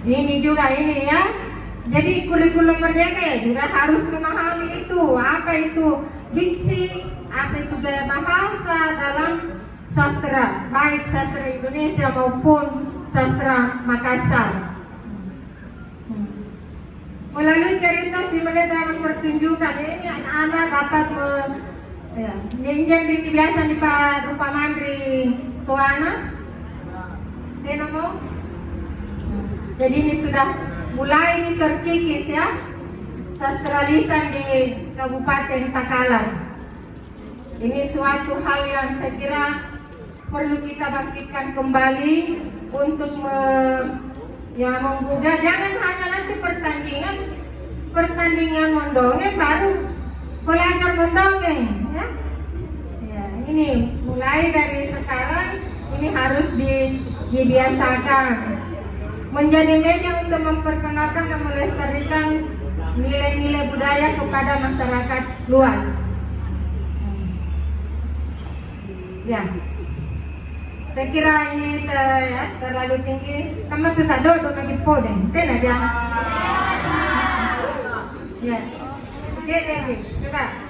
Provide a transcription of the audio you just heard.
Ini juga ini ya. Jadi kurikulum merdeka ya juga harus memahami itu. Apa itu diksi, apa itu gaya bahasa dalam sastra, baik sastra Indonesia maupun sastra Makassar. Melalui cerita si Mele dalam pertunjukan ini anak-anak dapat menjadi ini biasa di Pak Rupa Mandri Tuana. Tenamo. Jadi ini sudah mulai ini terkikis ya sastra lisan di Kabupaten Takalar. Ini suatu hal yang saya kira perlu kita bangkitkan kembali untuk menggugah. Jangan hanya nanti pertandingan mendongeng baru belajar mendongeng ya. Ya, ini mulai dari sekarang ini harus dibiasakan menjadi media untuk memperkenalkan dan melestarikan nilai-nilai budaya kepada masyarakat luas. Ya, saya kira ini terlalu tinggi. Kamu tuh tak do lagi podeng, ten aja. Ya, oke, coba.